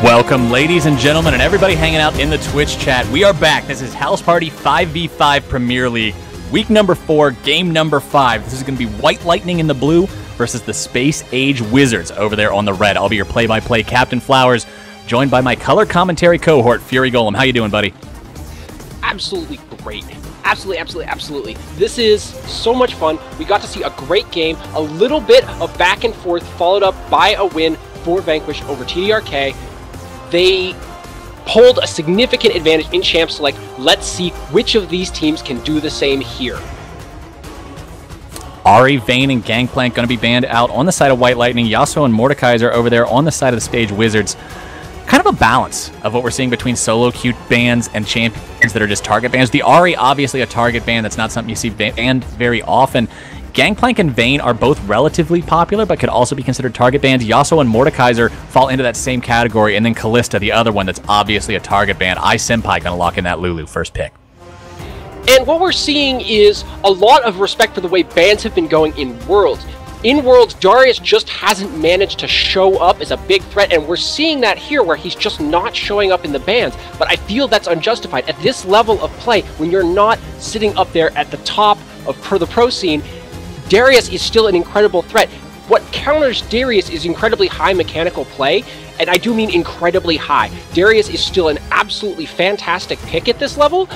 Welcome, ladies and gentlemen, and everybody hanging out in the Twitch chat. We are back. This is House Party 5v5 Premier League, week number 4, game number 5. This is going to be White Lightning in the blue versus the Space Age Wizards over there on the red. I'll be your play-by-play Captain Flowers, joined by my color commentary cohort, Fury Golem. How you doing, buddy? Absolutely great. Absolutely. This is so much fun. We got to see a great game, a little bit of back and forth, followed up by a win for Vanquish over TDRK. They pulled a significant advantage in Champs Select. Let's see which of these teams can do the same here. Ari, Vayne, and Gangplank going to be banned out on the side of White Lightning. Yasuo and Mordekaiser over there on the side of the Stage Wizards. Kind of a balance of what we're seeing between solo queue bans and champions that are just target bans. The Ari, obviously a target ban. That's not something you see banned very often. Gangplank and Vayne are both relatively popular, but could also be considered target bans. Yasuo and Mordekaiser fall into that same category, and then Kalista, the other one that's obviously a target ban. Senpai gonna lock in that Lulu first pick. And what we're seeing is a lot of respect for the way bans have been going in Worlds. In Worlds, Darius just hasn't managed to show up as a big threat, and we're seeing that here where he's just not showing up in the bans. But I feel that's unjustified. At this level of play, when you're not sitting up there at the top of the pro scene, Darius is still an incredible threat. What counters Darius is incredibly high mechanical play, and I do mean incredibly high. Darius is still an absolutely fantastic pick at this level.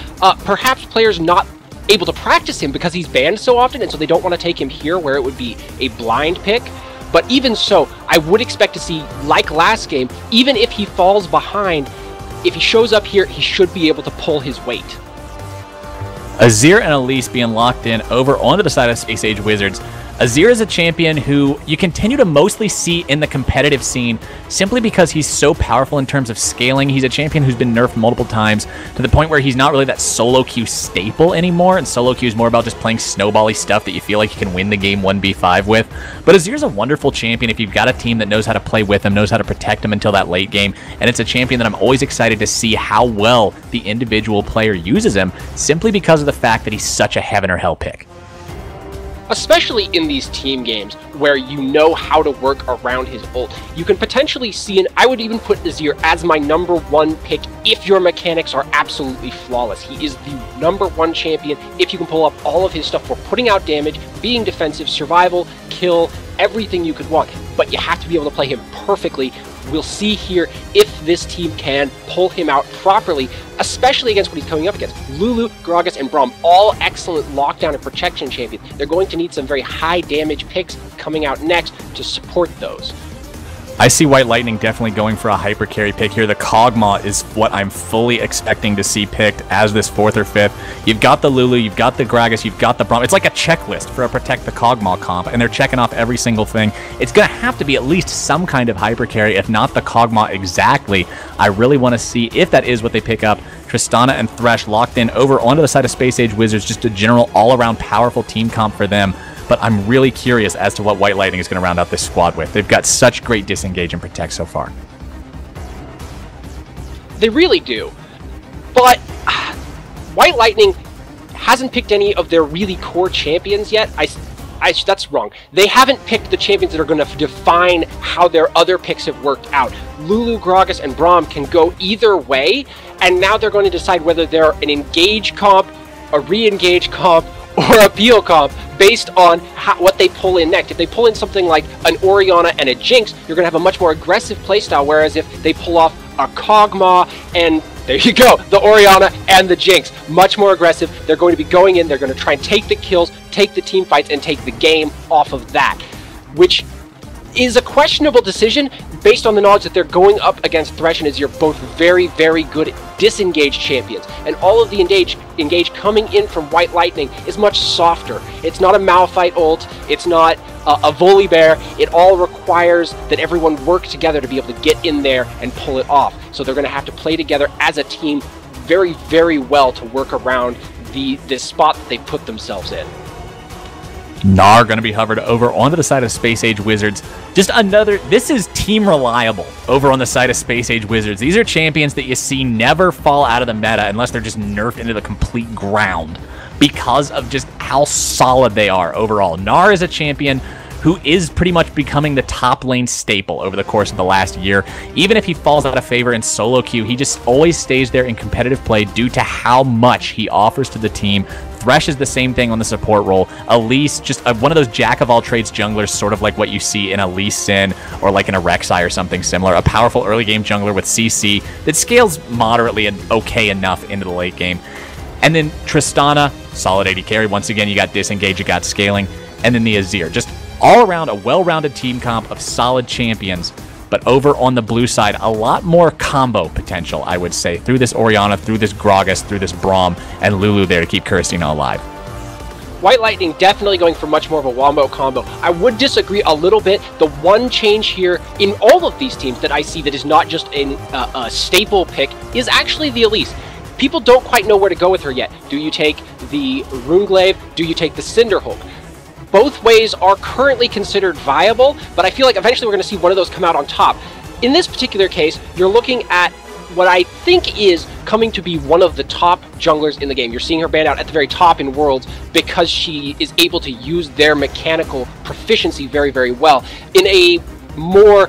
Perhaps players not able to practice him because he's banned so often, and so they don't want to take him here where it would be a blind pick. But even so, I would expect to see, like last game, even if he falls behind, if he shows up here, he should be able to pull his weight. Azir and Elise being locked in over onto the side of Space Age Wizards. Azir is a champion who you continue to mostly see in the competitive scene simply because he's so powerful in terms of scaling. He's a champion who's been nerfed multiple times to the point where he's not really that solo queue staple anymore, and solo queue is more about just playing snowbally stuff that you feel like you can win the game 1v5 with. But Azir's a wonderful champion if you've got a team that knows how to play with him, knows how to protect him until that late game, and it's a champion that I'm always excited to see how well the individual player uses him simply because of the fact that he's such a heaven or hell pick. Especially in these team games where you know how to work around his ult. You can potentially see, and I would even put Azir as my #1 pick if your mechanics are absolutely flawless. He is the #1 champion if you can pull up all of his stuff for putting out damage, being defensive, survival, kill, everything you could want. But you have to be able to play him perfectly. We'll see here if this team can pull him out properly, especially against what he's coming up against. Lulu, Gragas, and Braum, all excellent lockdown and protection champions. They're going to need some very high damage picks coming out next to support those. I see White Lightning definitely going for a hyper carry pick here. The Kog'Maw is what I'm fully expecting to see picked as this 4th or 5th. You've got the Lulu, you've got the Gragas, you've got the Braum. It's like a checklist for a Protect the Kog'Maw comp, and they're checking off every single thing. It's going to have to be at least some kind of hyper carry, if not the Kog'Maw exactly. I really want to see if that is what they pick up. Tristana and Thresh locked in over onto the side of Space Age Wizards, just a general all-around powerful team comp for them. But I'm really curious as to what White Lightning is going to round out this squad with. They've got such great disengage and protect so far. They really do. But White Lightning hasn't picked any of their really core champions yet. That's wrong. They haven't picked the champions that are going to define how their other picks have worked out. Lulu, Gragas, and Braum can go either way, and now they're going to decide whether they're an engage comp, a re-engage comp, or a peel comp based on what they pull in next. If they pull in something like an Orianna and a Jinx, you're going to have a much more aggressive playstyle, whereas if they pull off a Kog'Maw and there you go, the Orianna and the Jinx, much more aggressive. They're going to be going in, they're going to try and take the kills, take the team fights, and take the game off of that, which is a questionable decision based on the knowledge that they're going up against Thresh and Azir, both very, very good disengaged champions. And all of the engage coming in from White Lightning is much softer. It's not a Malphite ult, it's not a Volibear. It all requires that everyone work together to be able to get in there and pull it off. So they're going to have to play together as a team very, very well to work around this spot that they put themselves in. Gnar going to be hovered over onto the side of Space Age Wizards. Just another, this is team reliable over on the side of Space Age Wizards. These are champions that you see never fall out of the meta unless they're just nerfed into the complete ground because of just how solid they are overall. Gnar is a champion who is pretty much becoming the top lane staple over the course of the last year. Even if he falls out of favor in solo queue, he just always stays there in competitive play due to how much he offers to the team. Thresh is the same thing on the support role. Elise, just one of those jack-of-all-trades junglers, sort of like what you see in a Lee Sin or like in a Rek'Sai or something similar. A powerful early-game jungler with CC that scales moderately and okay enough into the late game. And then Tristana, solid AD carry. Once again, you got disengage, you got scaling. And then the Azir. Just all around a well-rounded team comp of solid champions. But over on the blue side, a lot more combo potential, I would say, through this Orianna, through this Gragas, through this Braum, and Lulu there to keep Kurstina alive. White Lightning definitely going for much more of a wombo combo. I would disagree a little bit. The one change here in all of these teams that I see that is not just a staple pick is actually the Elise. People don't quite know where to go with her yet. Do you take the Runeglaive? Do you take the Cinderhulk? Both ways are currently considered viable, but I feel like eventually we're going to see one of those come out on top. In this particular case, you're looking at what I think is coming to be one of the top junglers in the game. You're seeing her banned out at the very top in Worlds because she is able to use their mechanical proficiency very, very well. In a more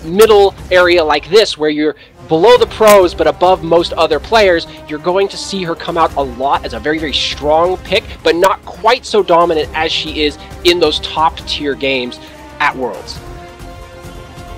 middle area like this, where you're below the pros but above most other players, you're going to see her come out a lot as a very, very strong pick, but not quite so dominant as she is in those top tier games at Worlds.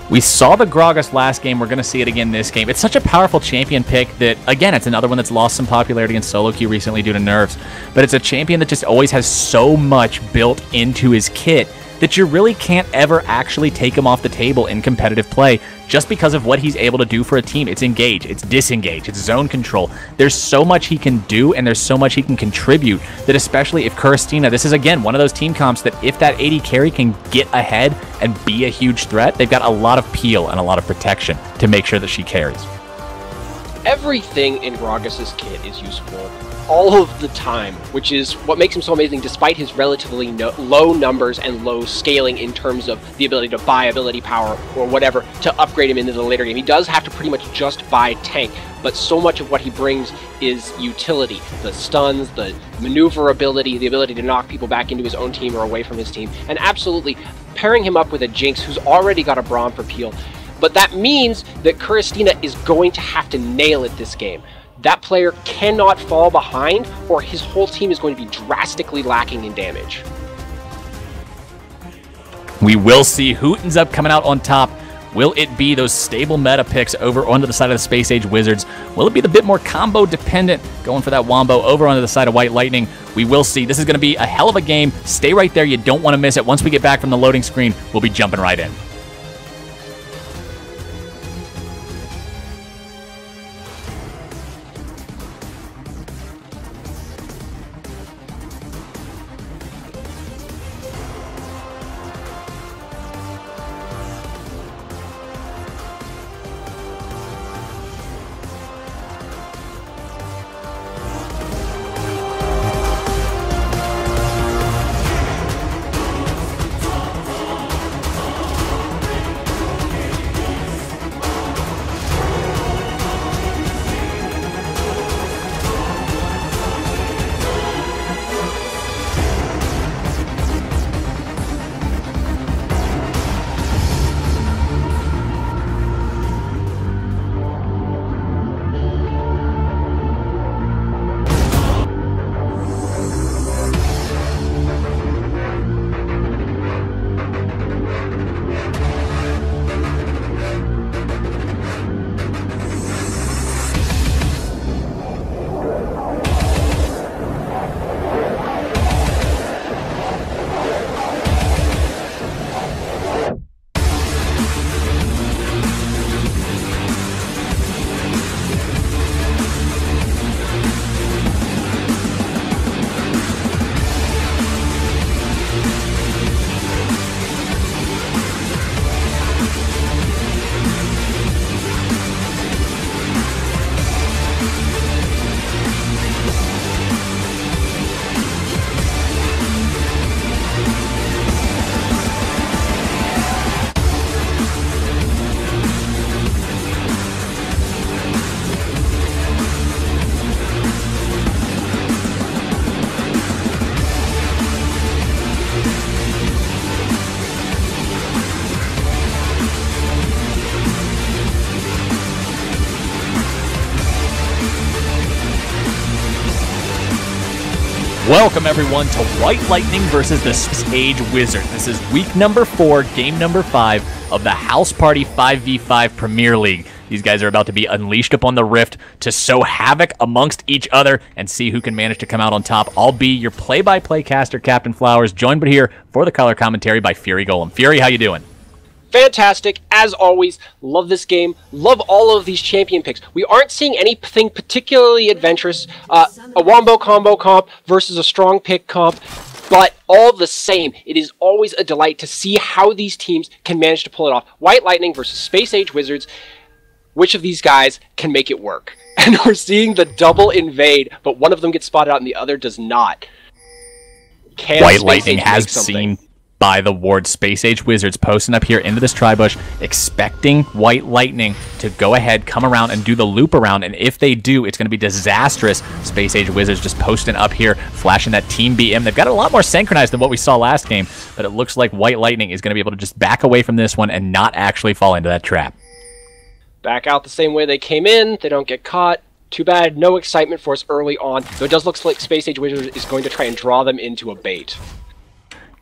We saw the Gragas last game. We're going to see it again this game. It's such a powerful champion pick that, again, it's another one that's lost some popularity in solo queue recently due to nerfs, but it's a champion that just always has so much built into his kit that you really can't ever actually take him off the table in competitive play just because of what he's able to do for a team. It's engage, it's disengage, it's zone control. There's so much he can do, and there's so much he can contribute that, especially if Kurstina, this is again one of those team comps that if that AD carry can get ahead and be a huge threat, they've got a lot of peel and a lot of protection to make sure that she carries. Everything in Gragas' kit is useful all of the time, which is what makes him so amazing despite his relatively low numbers and low scaling in terms of the ability to buy ability power or whatever to upgrade him into the later game. He does have to pretty much just buy tank, but so much of what he brings is utility. The stuns, the maneuverability, the ability to knock people back into his own team or away from his team, and absolutely pairing him up with a Jinx who's already got a Braum for peel. But that means that Kurstina is going to have to nail it this game. That player cannot fall behind, or his whole team is going to be drastically lacking in damage. We will see who ends up coming out on top. Will it be those stable meta picks over onto the side of the Space Age Wizards? Will it be the bit more combo dependent, going for that Wombo over onto the side of White Lightning? We will see. This is going to be a hell of a game. Stay right there. You don't want to miss it. Once we get back from the loading screen, we'll be jumping right in. Welcome everyone to White Lightning versus the Sage Wizards. This is week number 4, game number 5 of the House Party 5v5 Premier League. These guys are about to be unleashed upon the Rift to sow havoc amongst each other and see who can manage to come out on top. I'll be your play-by-play caster, Captain Flowers, joined here for the color commentary by Fury Golem. Fury, how you doing? Fantastic, as always. Love this game. Love all of these champion picks. We aren't seeing anything particularly adventurous. A wombo combo comp versus a strong pick comp. But all the same, it is always a delight to see how these teams can manage to pull it off. White Lightning versus Space Age Wizards. Which of these guys can make it work? And we're seeing the double invade, but one of them gets spotted out and the other does not. White Lightning has seen by the ward. Space Age Wizards posting up here into this tri-bush, expecting White Lightning to go ahead, come around, and do the loop around, and if they do, it's going to be disastrous. Space Age Wizards just posting up here, flashing that Team BM. They've got it a lot more synchronized than what we saw last game, but it looks like White Lightning is going to be able to just back away from this one and not actually fall into that trap. Back out the same way they came in, they don't get caught. Too bad, no excitement for us early on, though it does look like Space Age Wizards is going to try and draw them into a bait.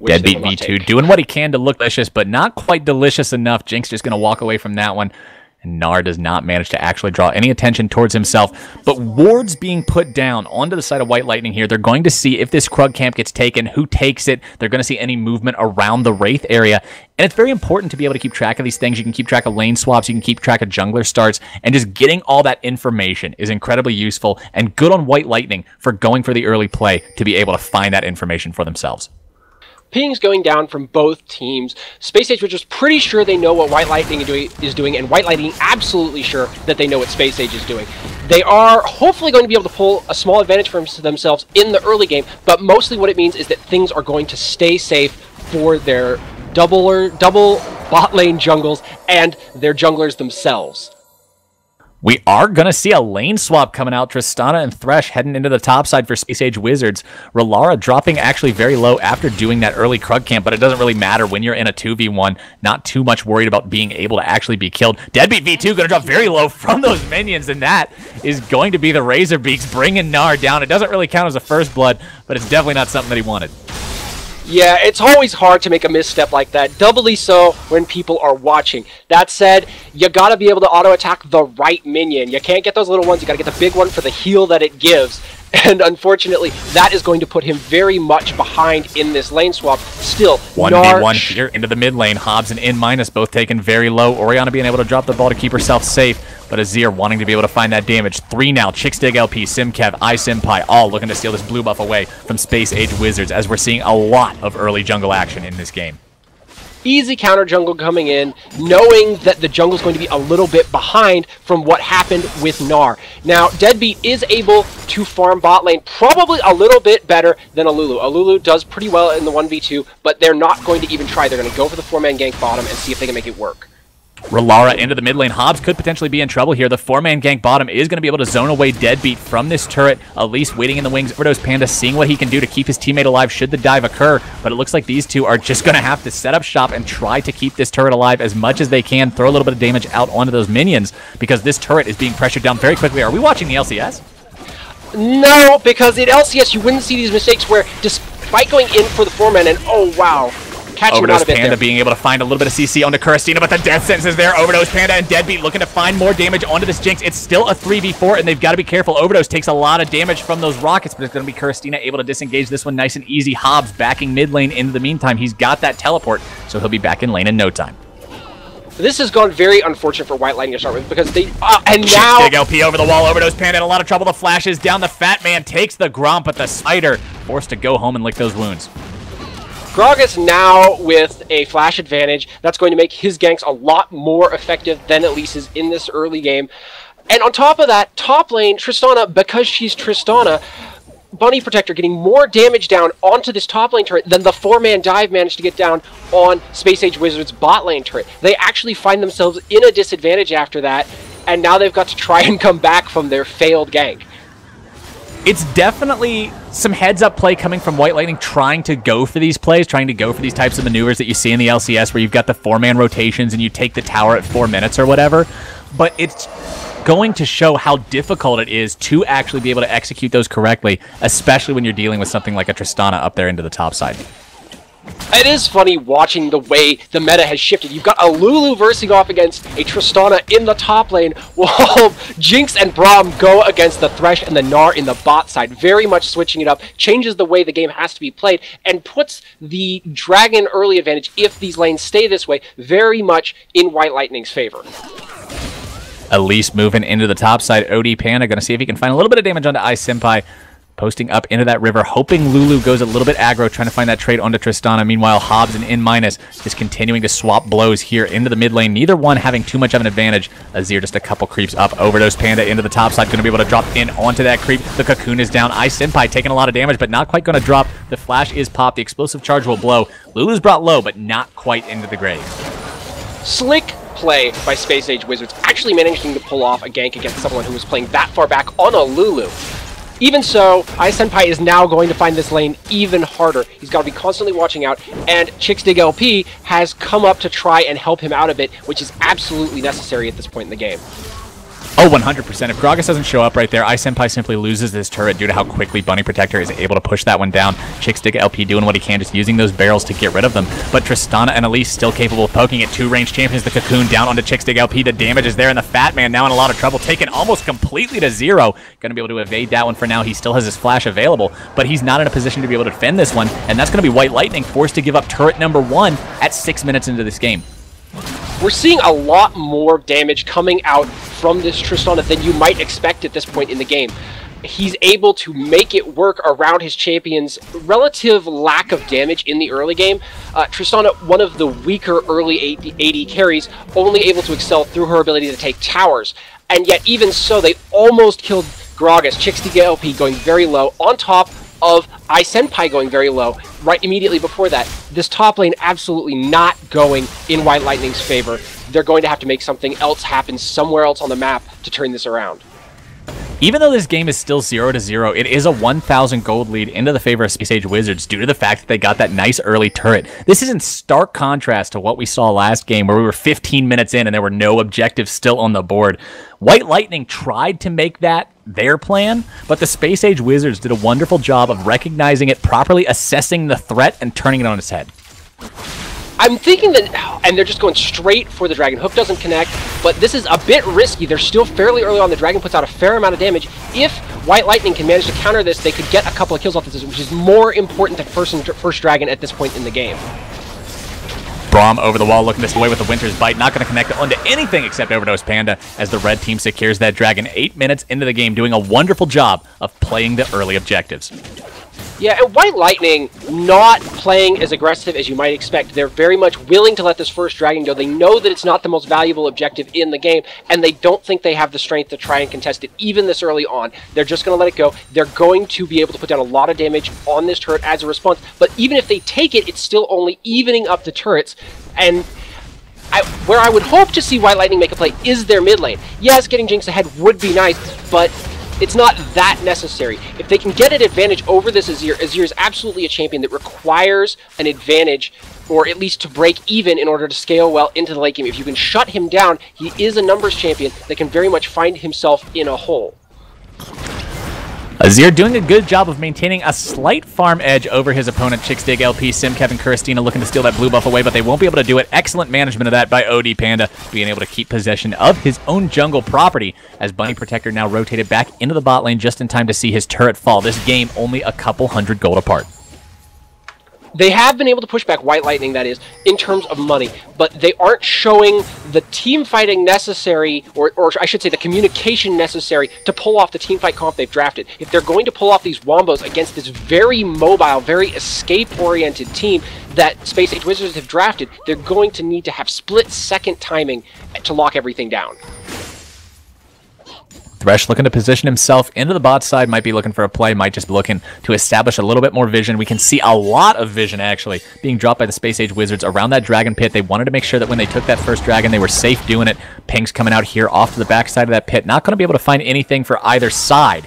Deadbeat V2 doing what he can to look delicious, but not quite delicious enough. Jinx just going to walk away from that one. And Gnar does not manage to actually draw any attention towards himself. But wards being put down onto the side of White Lightning here. They're going to see if this Krug camp gets taken, who takes it. They're going to see any movement around the Wraith area. And it's very important to be able to keep track of these things. You can keep track of lane swaps. You can keep track of jungler starts. And just getting all that information is incredibly useful. And good on White Lightning for going for the early play to be able to find that information for themselves. Pings going down from both teams. Space Age Wizards pretty sure they know what White Lightning is doing, and White Lightning absolutely sure that they know what Space Age is doing. They are hopefully going to be able to pull a small advantage for themselves in the early game, but mostly what it means is that things are going to stay safe for their double bot lane jungles and their junglers themselves. We are going to see a lane swap coming out. Tristana and Thresh heading into the top side for Space Age Wizards. Relara dropping actually very low after doing that early Krug camp, but it doesn't really matter when you're in a 2v1. Not too much worried about being able to actually be killed. Deadbeat V2 going to drop very low from those minions, and that is going to be the Razor Beaks bringing Gnar down. It doesn't really count as a first blood, but it's definitely not something that he wanted. Yeah, it's always hard to make a misstep like that, doubly so when people are watching. That said, you gotta be able to auto-attack the right minion. You can't get those little ones, you gotta get the big one for the heal that it gives. And unfortunately, that is going to put him very much behind in this lane swap. Still, 1v1 here into the mid lane. Hobbs and In- both taken very low. Orianna being able to drop the ball to keep herself safe, but Azir wanting to be able to find that damage. 3 now. Chickstig LP, Simkev, iSimpai, all looking to steal this blue buff away from Space Age Wizards, as we're seeing a lot of early jungle action in this game. Easy counter jungle coming in, knowing that the jungle's going to be a little bit behind from what happened with Gnar. Now, Deadbeat is able to farm bot lane probably a little bit better than Alulu. Alulu does pretty well in the 1v2, but they're not going to even try. They're going to go for the 4-man gank bottom and see if they can make it work. Relara into the mid lane. Hobbs could potentially be in trouble here. The 4-man gank bottom is going to be able to zone away Deadbeat from this turret. Elise waiting in the wings. Overdose Panda seeing what he can do to keep his teammate alive should the dive occur. But it looks like these two are just going to have to set up shop and try to keep this turret alive as much as they can. Throw a little bit of damage out onto those minions because this turret is being pressured down very quickly. Are we watching the LCS? No, because in LCS you wouldn't see these mistakes where despite going in for the 4-man and oh wow. Overdose Panda being able to find a little bit of CC onto Kuristina, but the death sentence is there. Overdose Panda and Deadbeat looking to find more damage onto this Jinx. It's still a 3v4, and they've got to be careful. Overdose takes a lot of damage from those rockets, but it's going to be Kuristina able to disengage this one nice and easy. Hobbs backing mid lane in the meantime. He's got that teleport, so he'll be back in lane in no time. This has gone very unfortunate for White Lightning to start with because they and now big LP over the wall. Overdose Panda in a lot of trouble. The flashes down. The Fat Man takes the Gromp, but the Spider forced to go home and lick those wounds. Gragas now with a flash advantage. That's going to make his ganks a lot more effective than Elise's in this early game. And on top of that, top lane, Tristana, because she's Tristana, Bunny Protector getting more damage down onto this top lane turret than the 4-man dive managed to get down on Space Age Wizards' bot lane turret. They actually find themselves in a disadvantage after that, and now they've got to try and come back from their failed gank. It's definitely some heads-up play coming from White Lightning, trying to go for these plays, trying to go for these types of maneuvers that you see in the LCS where you've got the 4-man rotations and you take the tower at 4 minutes or whatever. But it's going to show how difficult it is to actually be able to execute those correctly, especially when you're dealing with something like a Tristana up there into the top side. It is funny watching the way the meta has shifted. You've got a Lulu versing off against a Tristana in the top lane, while Jinx and Braum go against the Thresh and the Gnar in the bot side. Very much switching it up, changes the way the game has to be played, and puts the Dragon early advantage, if these lanes stay this way, very much in White Lightning's favor. Elise moving into the top side. OD Panda going to see if he can find a little bit of damage onto iSenpai. Posting up into that river, hoping Lulu goes a little bit aggro, trying to find that trade onto Tristana. Meanwhile, Hobbs and In- is continuing to swap blows here into the mid lane. Neither one having too much of an advantage. Azir just a couple creeps up. Overdose Panda into the top side, going to be able to drop in onto that creep. The Cocoon is down. iSenpai taking a lot of damage, but not quite going to drop. The flash is popped. The explosive charge will blow. Lulu's brought low, but not quite into the grave. Slick play by Space Age Wizards, actually managing to pull off a gank against someone who was playing that far back on a Lulu. Even so, iSenpai is now going to find this lane even harder. He's got to be constantly watching out, and Chixdig LP has come up to try and help him out a bit, which is absolutely necessary at this point in the game. Oh, 100%. If Gragas doesn't show up right there, iSenpai simply loses this turret due to how quickly Bunny Protector is able to push that one down. Chixdig LP doing what he can, just using those barrels to get rid of them. But Tristana and Elise still capable of poking at two range champions. The Cocoon down onto Chixdig LP. The damage is there, and the Fat Man now in a lot of trouble, taken almost completely to zero. Going to be able to evade that one for now. He still has his flash available, but he's not in a position to be able to defend this one, and that's going to be White Lightning forced to give up turret number 1 at 6 minutes into this game. We're seeing a lot more damage coming out from this Tristana than you might expect at this point in the game. He's able to make it work around his champion's relative lack of damage in the early game. Tristana, one of the weaker early AD carries, only able to excel through her ability to take towers. And yet, even so, they almost killed Gragas. Chixdig LP going very low, on top of iSenpai going very low right immediately before that. This top lane absolutely not going in White Lightning's favor. They're going to have to make something else happen somewhere else on the map to turn this around. Even though this game is still 0-0, it is a 1,000 gold lead into the favor of Space Age Wizards due to the fact that they got that nice early turret. This is in stark contrast to what we saw last game, where we were 15 minutes in and there were no objectives still on the board. White Lightning tried to make that their plan, but the Space Age Wizards did a wonderful job of recognizing it, properly assessing the threat, and turning it on its head. I'm thinking that, and they're just going straight for the Dragon. Hook doesn't connect, but this is a bit risky. They're still fairly early on. The Dragon puts out a fair amount of damage. If White Lightning can manage to counter this, they could get a couple of kills off this, which is more important than first Dragon at this point in the game. Braum over the wall looking this way with the Winter's Bite. Not going to connect onto anything except Overdose Panda as the red team secures that Dragon 8 minutes into the game, doing a wonderful job of playing the early objectives. Yeah, and White Lightning not playing as aggressive as you might expect. They're very much willing to let this first Dragon go. They know that it's not the most valuable objective in the game, and they don't think they have the strength to try and contest it even this early on. They're just going to let it go. They're going to be able to put down a lot of damage on this turret as a response, but even if they take it, it's still only evening up the turrets, and where I would hope to see White Lightning make a play is their mid lane. Yes, getting Jinx ahead would be nice, but it's not that necessary. If they can get an advantage over this Azir, Azir is absolutely a champion that requires an advantage, or at least to break even in order to scale well into the late game. If you can shut him down, he is a numbers champion that can very much find himself in a hole. Azir doing a good job of maintaining a slight farm edge over his opponent, Chixdig LP. Simkev and Kuristina looking to steal that blue buff away, but they won't be able to do it. Excellent management of that by OD Panda, being able to keep possession of his own jungle property, as Bunny Protector now rotated back into the bot lane just in time to see his turret fall. This game only a couple hundred gold apart. They have been able to push back White Lightning, that is, in terms of money, but they aren't showing the team fighting necessary, or I should say the communication necessary to pull off the team fight comp they've drafted. If they're going to pull off these wombos against this very mobile, very escape-oriented team that Space Age Wizards have drafted, they're going to need to have split-second timing to lock everything down. Thresh looking to position himself into the bot side, might be looking for a play, might just be looking to establish a little bit more vision. We can see a lot of vision, actually, being dropped by the Space Age Wizards around that Dragon Pit. They wanted to make sure that when they took that first Dragon, they were safe doing it. Ping's coming out here off to the backside of that pit. Not going to be able to find anything for either side,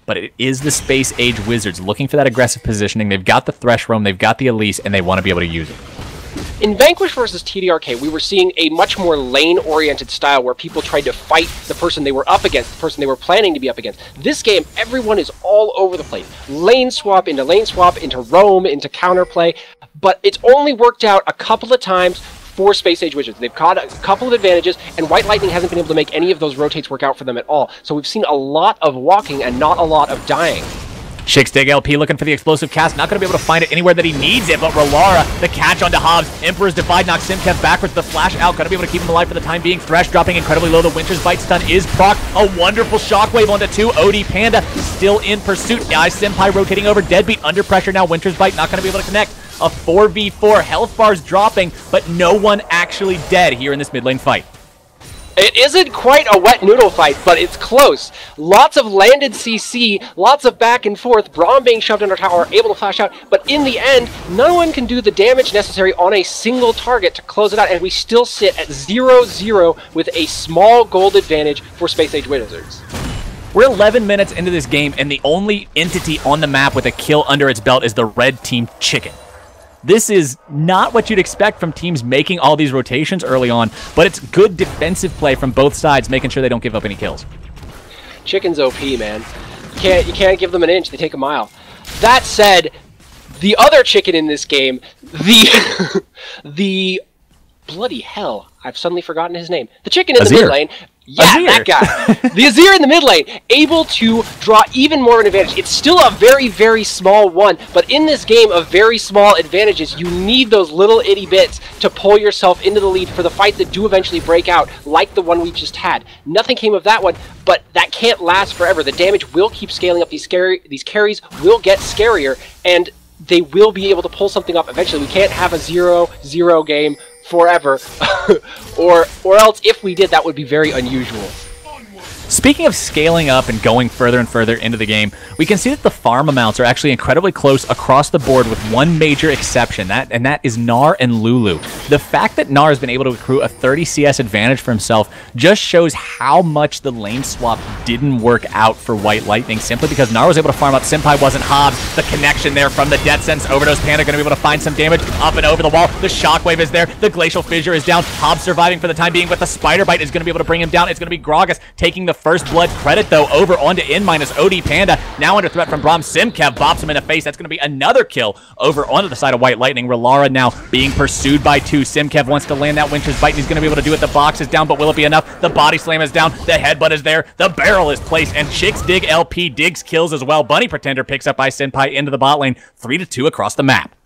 but it is the Space Age Wizards looking for that aggressive positioning. They've got the Thresh Roam, they've got the Elise, and they want to be able to use it. In Vanquish versus TDRK, we were seeing a much more lane-oriented style where people tried to fight the person they were up against, the person they were planning to be up against. This game, everyone is all over the place. Lane swap, into roam, into counterplay, but it's only worked out a couple of times for Space Age Wizards. They've caught a couple of advantages, and White Lightning hasn't been able to make any of those rotates work out for them at all. So we've seen a lot of walking and not a lot of dying. Dig LP looking for the explosive cast, not going to be able to find it anywhere that he needs it, but Relara, the catch onto Hobbs, Emperor's Divide knocks Simkev backwards, the flash out, going to be able to keep him alive for the time being. Thresh dropping incredibly low, the Winter's Bite stun is proc, a wonderful shockwave onto 2, OD Panda still in pursuit, Senpai rotating over, Deadbeat under pressure now, Winter's Bite not going to be able to connect, a 4v4, health bars dropping, but no one actually dead here in this mid lane fight. It isn't quite a wet noodle fight, but it's close. Lots of landed CC, lots of back and forth, Braum being shoved under tower, able to flash out, but in the end, no one can do the damage necessary on a single target to close it out, and we still sit at 0-0 with a small gold advantage for Space Age Wizards. We're 11 minutes into this game, and the only entity on the map with a kill under its belt is the red team Chicken. This is not what you'd expect from teams making all these rotations early on, but it's good defensive play from both sides, making sure they don't give up any kills. Chicken's OP, man. You can't give them an inch, they take a mile. That said, the other chicken in this game, the bloody hell, I've suddenly forgotten his name. The chicken in the mid lane. Yeah, Azir. that guy. The Azir in the mid lane, able to draw even more of an advantage. It's still a very, very small one, but in this game of very small advantages, you need those little itty bits to pull yourself into the lead for the fight that do eventually break out, like the one we just had. Nothing came of that one, but that can't last forever. The damage will keep scaling up. These carries will get scarier, and they will be able to pull something off eventually. We can't have a 0-0 game forever, or else if we did, that would be very unusual. Speaking of scaling up and going further and further into the game, we can see that the farm amounts are actually incredibly close across the board with one major exception, and that is Gnar and Lulu. The fact that Gnar has been able to accrue a 30 CS advantage for himself just shows how much the lane swap didn't work out for White Lightning, simply because Gnar was able to farm up, Senpai wasn't Hobbs, the connection there from the Death Sense, Overdose Panda going to be able to find some damage, up and over the wall, the Shockwave is there, the Glacial Fissure is down, Hobbs surviving for the time being, but the Spider Bite is going to be able to bring him down. It's going to be Gragas taking the first blood credit, though, over onto N-OD Panda. Now under threat from Braum. Simkev bops him in the face. That's going to be another kill over onto the side of White Lightning. Relara now being pursued by 2. Simkev wants to land that Winter's Bite, and he's going to be able to do it. The box is down, but will it be enough? The body slam is down. The headbutt is there. The barrel is placed, and Dig LP digs kills as well. Bunny Pretender picks up by Senpai into the bot lane. 3-2 across the map.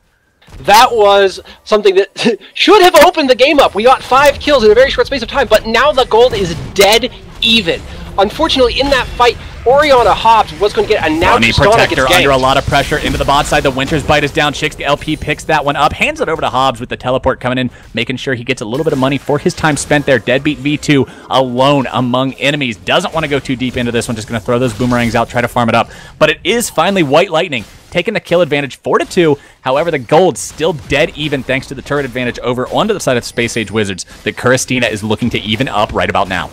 That was something that should have opened the game up. We got 5 kills in a very short space of time, but now the gold is dead even. Unfortunately, in that fight, Orianna Hobbs was going to get a now Bunny Protector under a lot of pressure into the bot side. The Winter's Bite is down. LP picks that one up, hands it over to Hobbs with the teleport coming in, making sure he gets a little bit of money for his time spent there. Deadbeat V2 alone among enemies. Doesn't want to go too deep into this one. Just going to throw those boomerangs out, try to farm it up. But it is finally White Lightning taking the kill advantage 4-2. However, the gold still dead even thanks to the turret advantage over onto the side of Space Age Wizards. The Kuristina is looking to even up right about now.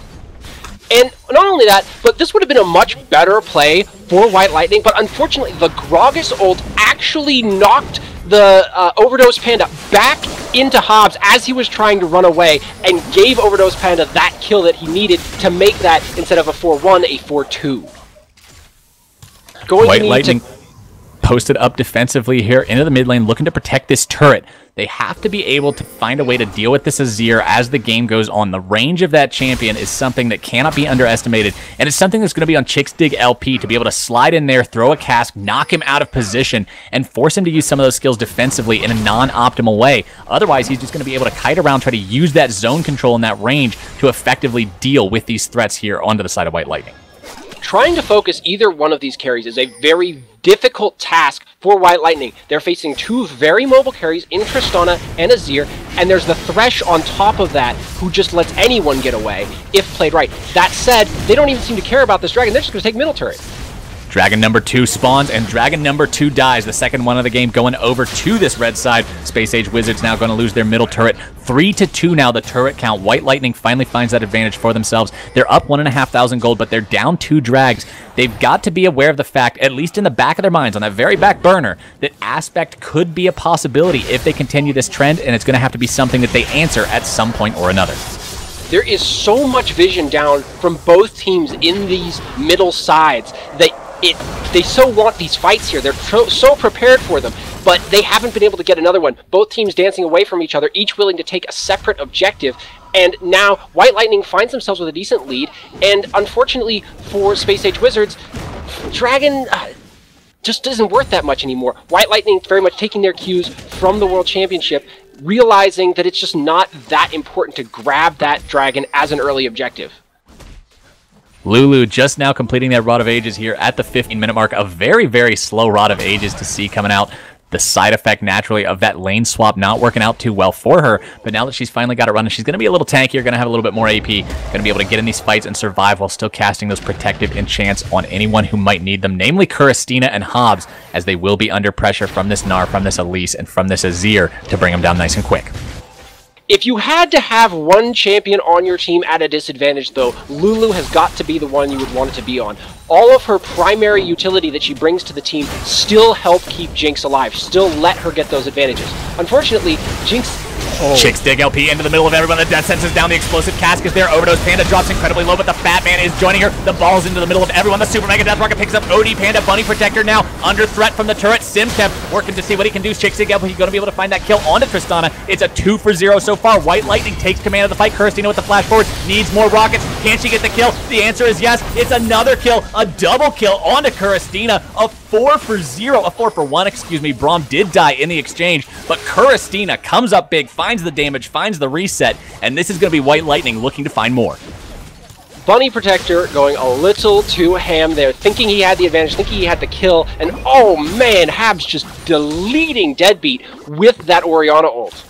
And not only that, but this would have been a much better play for White Lightning, but unfortunately the Gragas ult actually knocked the Overdose Panda back into Hobbs as he was trying to run away, and gave Overdose Panda that kill that he needed to make that, instead of a 4-1, a 4-2. White Lightning posted up defensively here into the mid lane, looking to protect this turret. They have to be able to find a way to deal with this Azir as the game goes on. The range of that champion is something that cannot be underestimated, and it's something that's going to be on Dig LP to be able to slide in there, throw a cask, knock him out of position, and force him to use some of those skills defensively in a non-optimal way. Otherwise, he's just going to be able to kite around, try to use that zone control in that range to effectively deal with these threats here onto the side of White Lightning. Trying to focus either one of these carries is a very difficult task for White Lightning. They're facing 2 very mobile carries in Tristana and Azir, and there's the Thresh on top of that who just lets anyone get away if played right. That said, they don't even seem to care about this dragon. They're just going to take middle turret. Dragon number 2 spawns, and Dragon number 2 dies. The second one of the game going over to this red side. Space Age Wizards now going to lose their middle turret. 3-2 now, the turret count. White Lightning finally finds that advantage for themselves. They're up 1,500 gold, but they're down 2 drags. They've got to be aware of the fact, at least in the back of their minds, on that very back burner, that aspect could be a possibility if they continue this trend, and it's going to have to be something that they answer at some point or another. There is so much vision down from both teams in these middle sides that they so want these fights here. They're so prepared for them, but they haven't been able to get another one. Both teams dancing away from each other, each willing to take a separate objective. And now White Lightning finds themselves with a decent lead, and unfortunately for Space Age Wizards, Dragon just isn't worth that much anymore. White Lightning very much taking their cues from the World Championship, realizing that it's just not that important to grab that Dragon as an early objective. Lulu just now completing that Rod of Ages here at the 15-minute mark. A very, very slow Rod of Ages to see coming out. The side effect, naturally, of that lane swap not working out too well for her. But now that she's finally got it running, she's going to be a little tankier, going to have a little bit more AP, going to be able to get in these fights and survive while still casting those protective enchants on anyone who might need them, namely Kuristina and Hobbs, as they will be under pressure from this Gnar, from this Elise, and from this Azir to bring them down nice and quick. If you had to have one champion on your team at a disadvantage, though, Lulu has got to be the one you would want it to be on. All of her primary utility that she brings to the team still help keep Jinx alive, still let her get those advantages. Unfortunately, Jinx... Chicks dig LP into the middle of everyone. The death sentence down. The explosive cask is there. Overdose Panda drops incredibly low, but the Fat Man is joining her. The ball's into the middle of everyone. The Super Mega Death Rocket picks up OD Panda. Bunny Protector now under threat from the turret. Simstep working to see what he can do. Chicks dig LP going to be able to find that kill onto Tristana. It's a 2 for 0 so far. White Lightning takes command of the fight. Kuristina with the flash forward. Needs more rockets. Can she get the kill? The answer is yes. It's another kill. A double kill onto Kuristina. A 4 for 0. A 4 for 1, excuse me. Braum did die in the exchange, but Kuristina comes up big, finds the damage, finds the reset, and this is going to be White Lightning looking to find more. Bunny Protector going a little too ham there, thinking he had the advantage, thinking he had the kill, and oh man, Habs just deleting Deadbeat with that Orianna ult.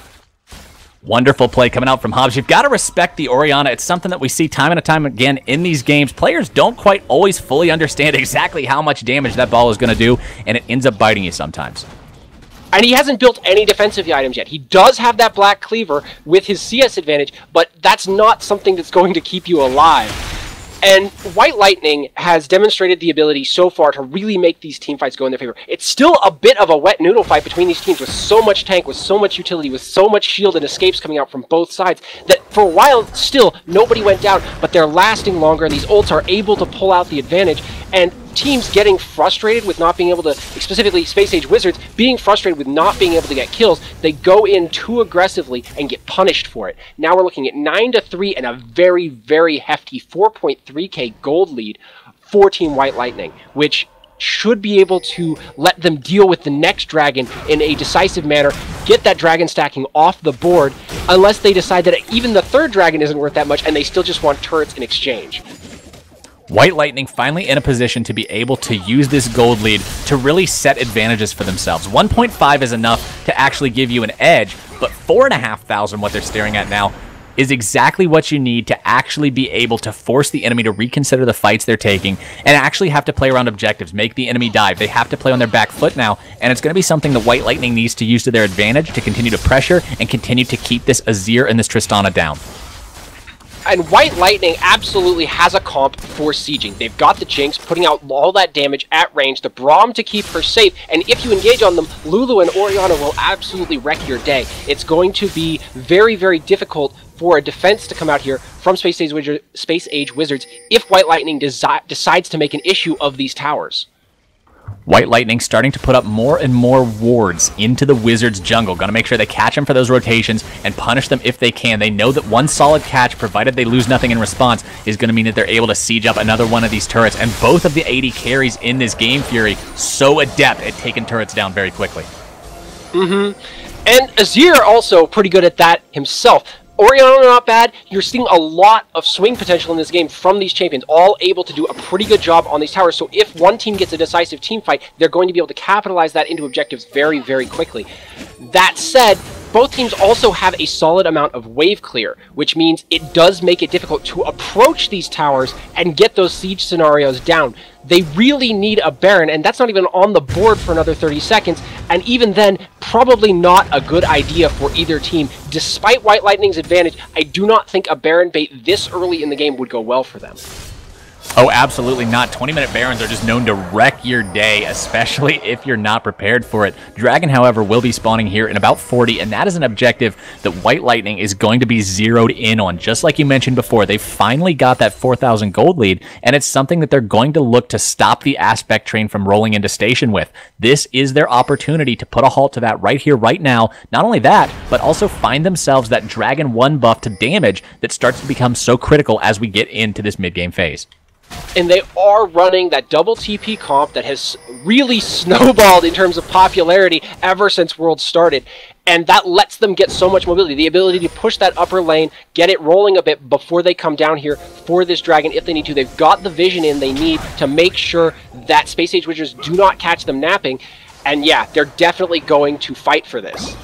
Wonderful play coming out from Hobbs. You've got to respect the Orianna. It's something that we see time and time again in these games. Players don't quite always fully understand exactly how much damage that ball is going to do, and it ends up biting you sometimes. And he hasn't built any defensive items yet. He does have that Black Cleaver with his CS advantage, but that's not something that's going to keep you alive. And White Lightning has demonstrated the ability so far to really make these team fights go in their favor. It's still a bit of a wet noodle fight between these teams with so much tank, with so much utility, with so much shield and escapes coming out from both sides that for a while still nobody went down, but they're lasting longer. These ults are able to pull out the advantage, and teams getting frustrated with not being able to, specifically Space Age Wizards, being frustrated with not being able to get kills, they go in too aggressively and get punished for it. Now we're looking at 9-3 and a very, very hefty 4.3k gold lead for Team White Lightning, which should be able to let them deal with the next dragon in a decisive manner, get that dragon stacking off the board, unless they decide that even the third dragon isn't worth that much and they still just want turrets in exchange. White Lightning finally in a position to be able to use this gold lead to really set advantages for themselves. 1.5 is enough to actually give you an edge, but 4,500, what they're staring at now, is exactly what you need to actually be able to force the enemy to reconsider the fights they're taking and actually have to play around objectives, make the enemy dive. They have to play on their back foot now, and it's going to be something the White Lightning needs to use to their advantage to continue to pressure and continue to keep this Azir and this Tristana down. And White Lightning absolutely has a comp for sieging. They've got the Jinx, putting out all that damage at range, the Braum to keep her safe, and if you engage on them, Lulu and Orianna will absolutely wreck your day. It's going to be very, very difficult for a defense to come out here from Space Age Wizards if White Lightning decides to make an issue of these towers. White Lightning starting to put up more and more wards into the Wizards' jungle. Going to make sure they catch them for those rotations and punish them if they can. They know that one solid catch, provided they lose nothing in response, is going to mean that they're able to siege up another one of these turrets. And both of the AD carries in this game, Fury, so adept at taking turrets down very quickly. And Azir also pretty good at that himself. Orianna not bad. You're seeing a lot of swing potential in this game from these champions, all able to do a pretty good job on these towers. So if one team gets a decisive team fight, they're going to be able to capitalize that into objectives very, very quickly. That said, both teams also have a solid amount of wave clear, which means it does make it difficult to approach these towers and get those siege scenarios down. They really need a Baron, and that's not even on the board for another 30 seconds, and even then, probably not a good idea for either team. Despite White Lightning's advantage, I do not think a Baron bait this early in the game would go well for them. Oh, absolutely not. 20-minute Barons are just known to wreck your day, especially if you're not prepared for it. Dragon, however, will be spawning here in about 40, and that is an objective that White Lightning is going to be zeroed in on. Just like you mentioned before, they finally got that 4,000 gold lead, and it's something that they're going to look to stop the Aspect train from rolling into station with. This is their opportunity to put a halt to that right here, right now. Not only that, but also find themselves that Dragon 1 buff to damage that starts to become so critical as we get into this mid-game phase. And they are running that double TP comp that has really snowballed in terms of popularity ever since Worlds started. And that lets them get so much mobility, the ability to push that upper lane, get it rolling a bit before they come down here for this Dragon if they need to. They've got the vision in they need to make sure that Space Age Wizards do not catch them napping. And yeah, they're definitely going to fight for this.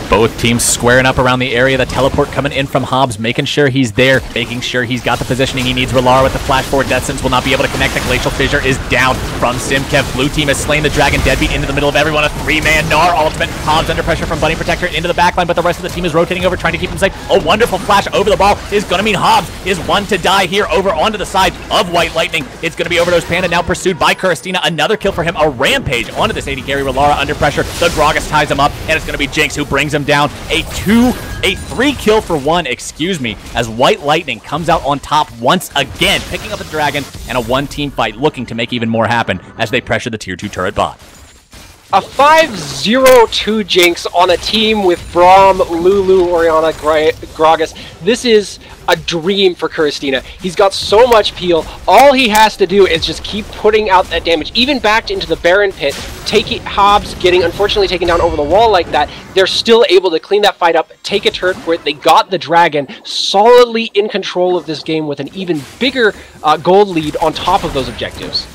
Both teams squaring up around the area. The teleport coming in from Hobbs, making sure he's there, making sure he's got the positioning he needs. Relara with the flash forward. Death Sentence will not be able to connect. The Glacial Fissure is down from Simkev. Blue team has slain the Dragon Deadbeat into the middle of everyone. A 3-man Gnar ultimate. Hobbs under pressure from Bunny Protector into the backline, but the rest of the team is rotating over, trying to keep him safe. A wonderful flash over the ball is going to mean Hobbs is one to die here over onto the side of White Lightning. It's going to be Overdose Panda now pursued by Kuristina. Another kill for him. A rampage onto this AD carry. Relara under pressure. The Gragas ties him up, and it's going to be Jinx who brings him down. A 3 kill for 1, excuse me, as White Lightning comes out on top once again, picking up a Dragon and a 1-team fight, looking to make even more happen as they pressure the tier 2 turret bot. A 5-0-2 Jinx on a team with Braum, Lulu, Orianna, Gragas. This is a dream for Kuristina. He's got so much peel. All he has to do is just keep putting out that damage. Even backed into the Baron pit, Hobbs getting unfortunately taken down over the wall like that, they're still able to clean that fight up, take a turret for it. They got the Dragon solidly in control of this game with an even bigger gold lead on top of those objectives.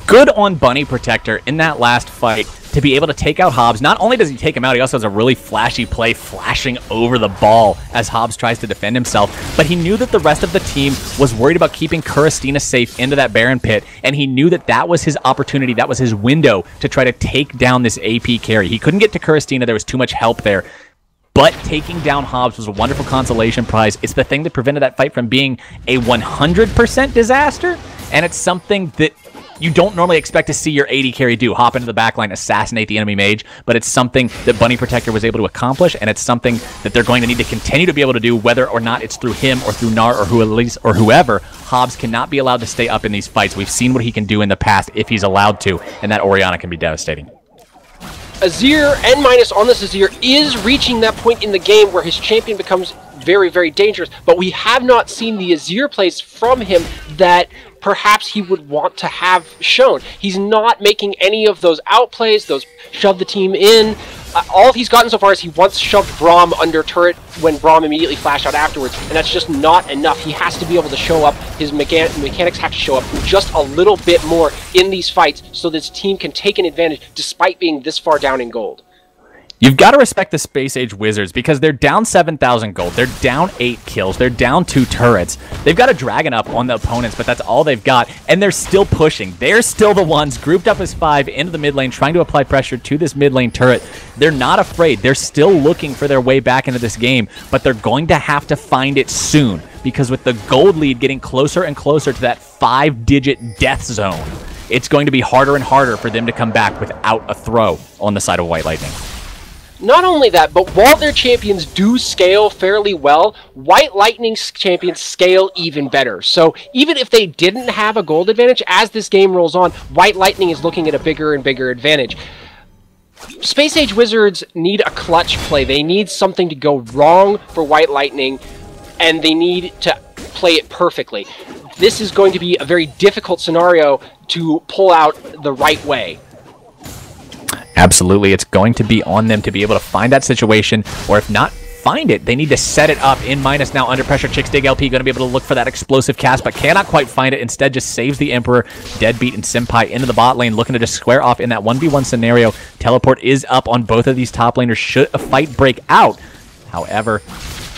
Good on Bunny Protector in that last fight to be able to take out Hobbs. Not only does he take him out, he also has a really flashy play flashing over the ball as Hobbs tries to defend himself. But he knew that the rest of the team was worried about keeping Kuristina safe into that Baron pit, and he knew that that was his opportunity, that was his window to try to take down this AP carry. He couldn't get to Kuristina, there was too much help there. But taking down Hobbs was a wonderful consolation prize. It's the thing that prevented that fight from being a 100% disaster, and it's something that you don't normally expect to see your AD carry do. Hop into the backline, assassinate the enemy mage, but it's something that Bunny Protector was able to accomplish, and it's something that they're going to need to continue to be able to do, whether or not it's through him or through Gnar or whoever. Hobbs cannot be allowed to stay up in these fights. We've seen what he can do in the past if he's allowed to, and that Orianna can be devastating. Azir, N- on this Azir, is reaching that point in the game where his champion becomes very, very dangerous, but we have not seen the Azir plays from him that perhaps he would want to have shown. He's not making any of those outplays, those shove the team in. All he's gotten so far is he once shoved Braum under turret when Braum immediately flashed out afterwards, and that's just not enough. He has to be able to show up, his mechanics have to show up just a little bit more in these fights so this team can take an advantage despite being this far down in gold. You've got to respect the Space Age Wizards because they're down 7,000 gold. They're down 8 kills. They're down 2 turrets. They've got a Dragon up on the opponents, but that's all they've got, and they're still pushing. They're still the ones grouped up as 5 into the mid lane, trying to apply pressure to this mid lane turret. They're not afraid. They're still looking for their way back into this game, but they're going to have to find it soon because with the gold lead getting closer and closer to that 5-digit death zone, it's going to be harder and harder for them to come back without a throw on the side of White Lightning. Not only that, but while their champions do scale fairly well, White Lightning's champions scale even better. So even if they didn't have a gold advantage, as this game rolls on, White Lightning is looking at a bigger and bigger advantage. Space Age Wizards need a clutch play. They need something to go wrong for White Lightning, and they need to play it perfectly. This is going to be a very difficult scenario to pull out the right way. Absolutely, it's going to be on them to be able to find that situation, or if not find it, they need to set it up. In minus now under pressure. Chicks Dig LP going to be able to look for that explosive cast, but cannot quite find it. Instead, just saves the Emperor, Deadbeat, and Senpai into the bot lane, looking to just square off in that 1v1 scenario. Teleport is up on both of these top laners should a fight break out. However,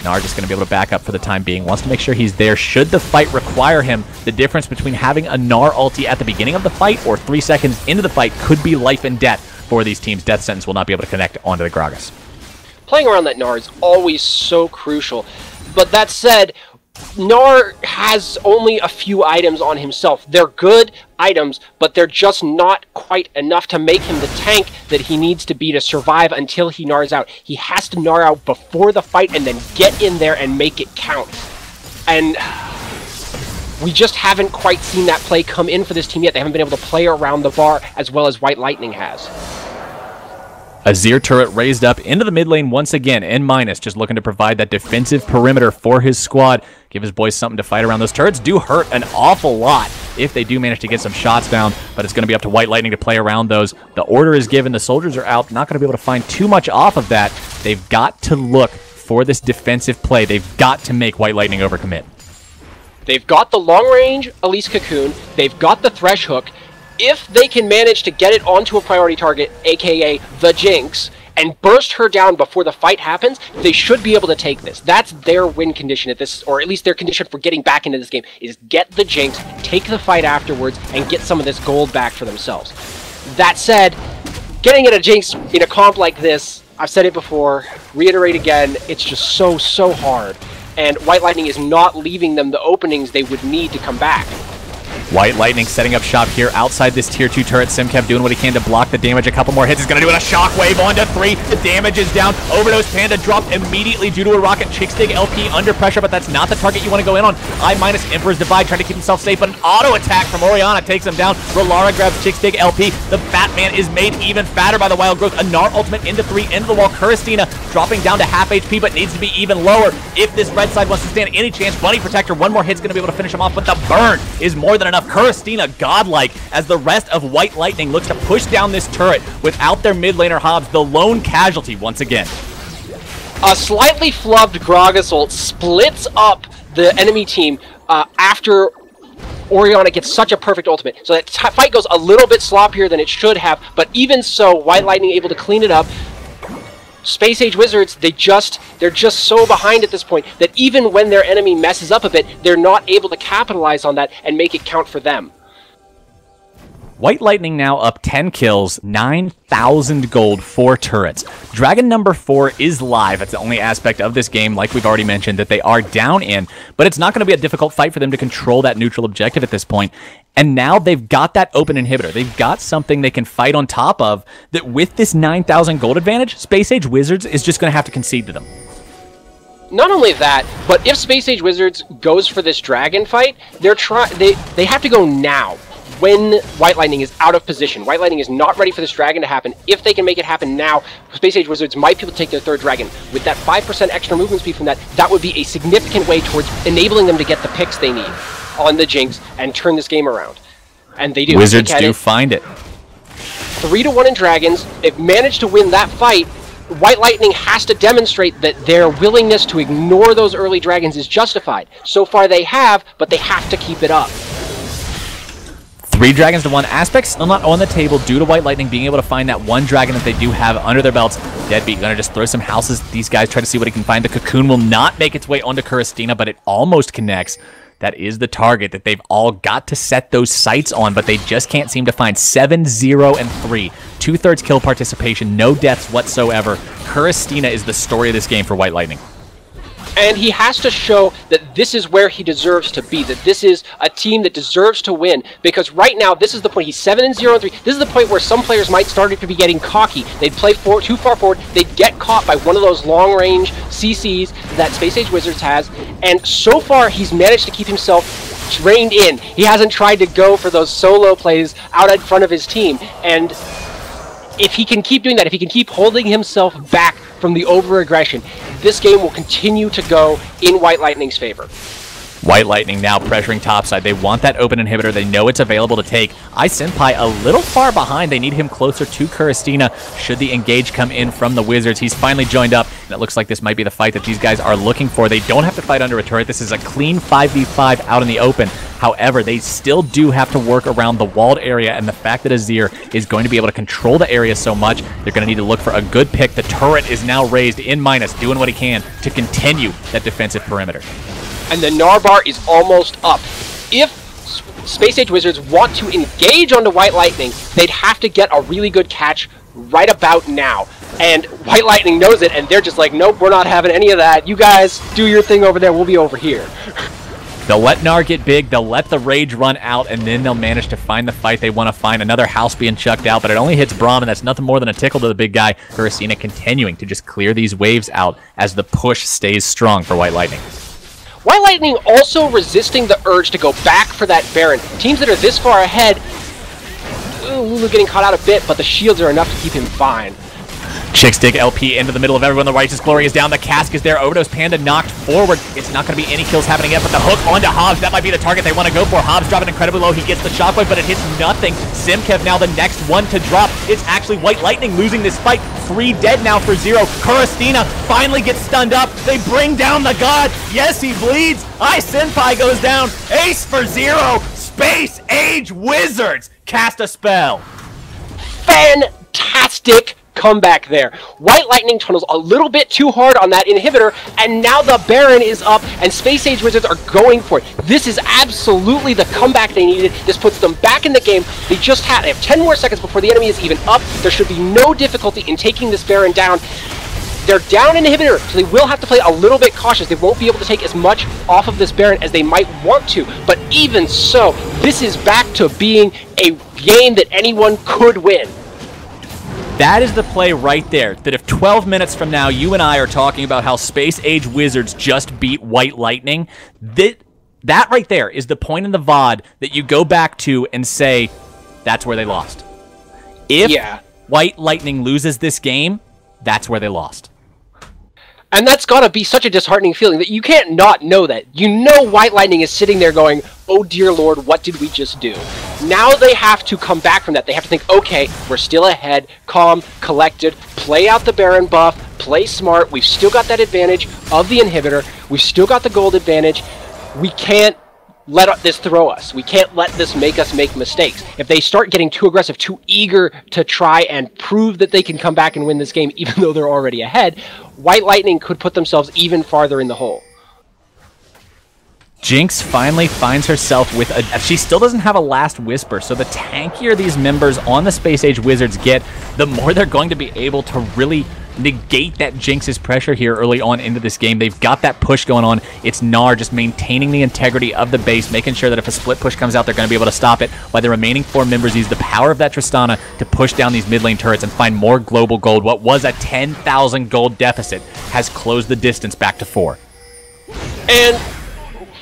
Gnar just going to be able to back up for the time being. Wants to make sure he's there should the fight require him. The difference between having a Gnar ulti at the beginning of the fight or 3 seconds into the fight could be life and death for these teams. Death Sentence will not be able to connect onto the Gragas. Playing around that Gnar is always so crucial. But that said, Gnar has only a few items on himself. They're good items, but they're just not quite enough to make him the tank that he needs to be to survive until he Gnars out. He has to Gnar out before the fight and then get in there and make it count. And we just haven't quite seen that play come in for this team yet. They haven't been able to play around the bar as well as White Lightning has. Azir turret raised up into the mid lane once again, N-, just looking to provide that defensive perimeter for his squad. Give his boys something to fight around. Those turrets do hurt an awful lot if they do manage to get some shots down, but it's going to be up to White Lightning to play around those. The order is given, the soldiers are out, not going to be able to find too much off of that. They've got to look for this defensive play. They've got to make White Lightning overcommit. They've got the long-range Elise Cocoon, they've got the Thresh Hook. If they can manage to get it onto a priority target, aka the Jinx, and burst her down before the fight happens, they should be able to take this. That's their win condition at this, or at least their condition for getting back into this game, is get the Jinx, take the fight afterwards, and get some of this gold back for themselves. That said, getting at a Jinx in a comp like this, I've said it before, reiterate again, it's just so hard. And White Lightning is not leaving them the openings they would need to come back. White Lightning setting up shop here outside this tier 2 turret. Simkev doing what he can to block the damage. A couple more hits. He's going to do it. A shockwave onto 3. The damage is down. Overdose Panda dropped immediately due to a rocket. Chickstig LP under pressure, but that's not the target you want to go in on. I- Emperor's Divide trying to keep himself safe, but an auto attack from Orianna takes him down. Rolara grabs Chickstig LP. The Batman is made even fatter by the Wild Growth. A Gnar ultimate into 3, into the wall. Kuristina dropping down to half HP, but needs to be even lower if this red side wants to stand any chance. Bunny Protector, one more hit's going to be able to finish him off, but the burn is more than enough. Kuristina godlike as the rest of White Lightning looks to push down this turret without their mid laner Hobbs, the lone casualty once again. A slightly flubbed Gragas ult splits up the enemy team after Orianna gets such a perfect ultimate. So that fight goes a little bit sloppier than it should have, but even so, White Lightning able to clean it up. Space Age Wizards, they're just so behind at this point that even when their enemy messes up a bit, they're not able to capitalize on that and make it count for them. White Lightning now up 10 kills, 9,000 gold, 4 turrets. Dragon number 4 is live. That's the only aspect of this game, like we've already mentioned, that they are down in. But it's not going to be a difficult fight for them to control that neutral objective at this point. And now they've got that open inhibitor. They've got something they can fight on top of that with this 9,000 gold advantage, Space Age Wizards is just going to have to concede to them. Not only that, but if Space Age Wizards goes for this dragon fight, they have to go now. When White Lightning is out of position. White Lightning is not ready for this dragon to happen. If they can make it happen now, Space Age Wizards might be able to take their third dragon. With that 5% extra movement speed from that, that would be a significant way towards enabling them to get the picks they need on the Jinx and turn this game around. And they do. Wizards do find it. 3-1 in dragons. If managed to win that fight, White Lightning has to demonstrate that their willingness to ignore those early dragons is justified. So far they have, but they have to keep it up. 3 dragons to 1 aspect still not on the table due to White Lightning being able to find that one dragon that they do have under their belts. Deadbeat gonna just throw some houses. These guys try to see what he can find. The cocoon will not make its way onto Kuristina, but it almost connects. That is the target that they've all got to set those sights on, but they just can't seem to find. 7, 0, and 3. 2/3 kill participation, no deaths whatsoever. Kuristina is the story of this game for White Lightning. And he has to show that this is where he deserves to be, that this is a team that deserves to win, because right now, this is the point. He's 7, 0, and 3. This is the point where some players might start to be getting cocky. They'd play too far forward, they'd get caught by one of those long-range CCs that Space Age Wizards has, and so far, he's managed to keep himself reined in. He hasn't tried to go for those solo plays out in front of his team, and if he can keep doing that, if he can keep holding himself back from the over-aggression, this game will continue to go in White Lightning's favor. White Lightning now pressuring topside. They want that open inhibitor. They know it's available to take. Senpai a little far behind. They need him closer to Kuristina should the engage come in from the Wizards. He's finally joined up, and it looks like this might be the fight that these guys are looking for. They don't have to fight under a turret. This is a clean 5v5 out in the open. However, they still do have to work around the walled area, and the fact that Azir is going to be able to control the area so much, they're going to need to look for a good pick. The turret is now raised in minus, doing what he can to continue that defensive perimeter. And the Gnar bar is almost up. If Space Age Wizards want to engage onto White Lightning, they'd have to get a really good catch right about now. And White Lightning knows it, and they're just like, nope, we're not having any of that. You guys do your thing over there, we'll be over here. They'll let Gnar get big, they'll let the rage run out, and then they'll manage to find the fight they want to find. Another house being chucked out, but it only hits Braum, and that's nothing more than a tickle to the big guy. Kurasina continuing to just clear these waves out as the push stays strong for White Lightning. White Lightning also resisting the urge to go back for that Baron. Teams that are this far ahead, Lulu getting caught out a bit, but the shields are enough to keep him fine. Chickstick LP into the middle of everyone. The Righteous Glory is down. The cask is there. Overdose Panda knocked forward. It's not going to be any kills happening yet, but the hook onto Hobbs. That might be the target they want to go for. Hobbs dropping incredibly low. He gets the shockwave, but it hits nothing. Simkev now the next one to drop. It's actually White Lightning losing this fight. 3 dead now for 0. Kurasina finally gets stunned up. They bring down the god. Yes, he bleeds. Senpai goes down. Ace for 0. Space Age Wizards cast a spell. Fantastic comeback there. White Lightning tunnels a little bit too hard on that inhibitor, and now the Baron is up, and Space Age Wizards are going for it. This is absolutely the comeback they needed. This puts them back in the game. They have 10 more seconds before the enemy is even up. There should be no difficulty in taking this Baron down. They're down an inhibitor, so they will have to play a little bit cautious. They won't be able to take as much off of this Baron as they might want to, but even so, this is back to being a game that anyone could win. That is the play right there, that if 12 minutes from now you and I are talking about how Space Age Wizards just beat White Lightning, that right there is the point in the VOD that you go back to and say, that's where they lost. If White Lightning loses this game, that's where they lost. And that's gotta be such a disheartening feeling that you can't not know that. You know White Lightning is sitting there going, oh dear lord, what did we just do? Now they have to come back from that. They have to think, okay, we're still ahead, calm, collected, play out the Baron buff, play smart, we've still got that advantage of the inhibitor, we've still got the gold advantage, we can't let this throw us. We can't let this make us make mistakes. If they start getting too aggressive, too eager to try and prove that they can come back and win this game even though they're already ahead, White Lightning could put themselves even farther in the hole. Jinx finally finds herself with a... She still doesn't have a last whisper, so the tankier these members on the Space Age Wizards get, the more they're going to be able to really negate that Jinx's pressure here early on into this game. They've got that push going on. It's Gnar just maintaining the integrity of the base, making sure that if a split push comes out, they're going to be able to stop it, while the remaining 4 members use the power of that Tristana to push down these mid lane turrets and find more global gold. What was a 10,000 gold deficit has closed the distance back to 4. And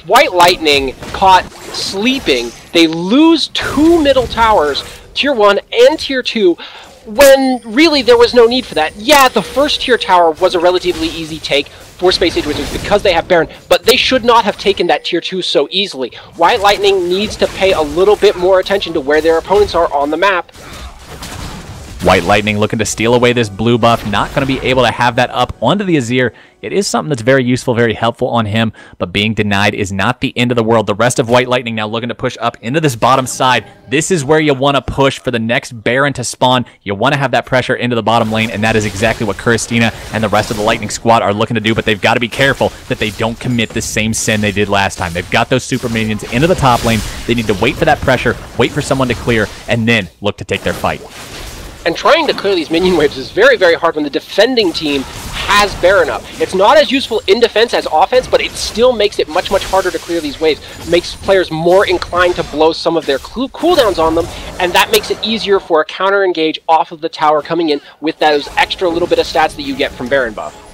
White Lightning caught sleeping. They lose 2 middle towers, tier 1 and tier 2, when really there was no need for that. Yeah, the first tier tower was a relatively easy take for Space Age Wizards because they have Baron, but they should not have taken that tier 2 so easily. White Lightning needs to pay a little bit more attention to where their opponents are on the map. White Lightning looking to steal away this blue buff, not going to be able to have that up onto the Azir. It is something that's very useful, very helpful on him, but being denied is not the end of the world. The rest of White Lightning now looking to push up into this bottom side. This is where you want to push for the next Baron to spawn. You want to have that pressure into the bottom lane, and that is exactly what Kurasina and the rest of the Lightning squad are looking to do, but they've got to be careful that they don't commit the same sin they did last time. They've got those super minions into the top lane. They need to wait for that pressure, wait for someone to clear, and then look to take their fight. And trying to clear these minion waves is very, very hard when the defending team has Baron up. It's not as useful in defense as offense, but it still makes it much, much harder to clear these waves. Makes players more inclined to blow some of their cooldowns on them, and that makes it easier for a counter engage off of the tower coming in with those extra little bit of stats that you get from Baron buff.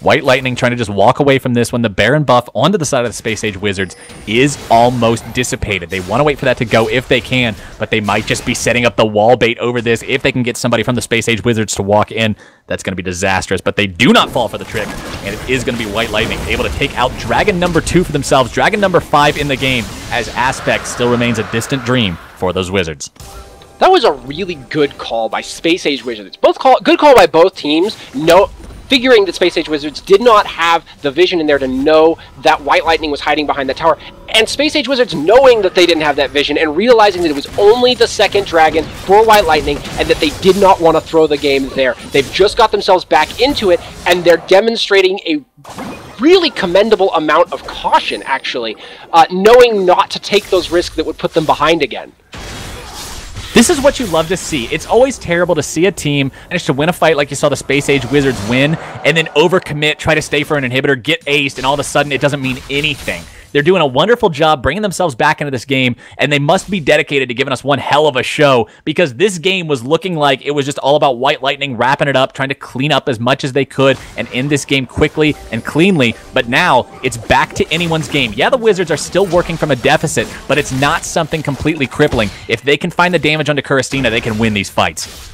White Lightning trying to just walk away from this when the Baron buff onto the side of the Space Age Wizards is almost dissipated. They want to wait for that to go if they can, but they might just be setting up the wall bait over this. If they can get somebody from the Space Age Wizards to walk in, that's going to be disastrous, but they do not fall for the trick, and it is going to be White Lightning able to take out Dragon number 2 for themselves, Dragon number 5 in the game, as Aspect still remains a distant dream for those Wizards. That was a really good call by Space Age Wizards. Good call by both teams. Figuring that Space Age Wizards did not have the vision in there to know that White Lightning was hiding behind the tower, and Space Age Wizards knowing that they didn't have that vision and realizing that it was only the second dragon for White Lightning and that they did not want to throw the game there. They've just got themselves back into it, and they're demonstrating a really commendable amount of caution, actually, knowing not to take those risks that would put them behind again. This is what you love to see. It's always terrible to see a team manage to win a fight like you saw the Space Age Wizards win, and then overcommit, try to stay for an inhibitor, get aced, and all of a sudden it doesn't mean anything. They're doing a wonderful job bringing themselves back into this game, and they must be dedicated to giving us one hell of a show, because this game was looking like it was just all about White Lightning wrapping it up, trying to clean up as much as they could and end this game quickly and cleanly. But now it's back to anyone's game. Yeah, the Wizards are still working from a deficit, but it's not something completely crippling. If they can find the damage onto Kuristina, they can win these fights.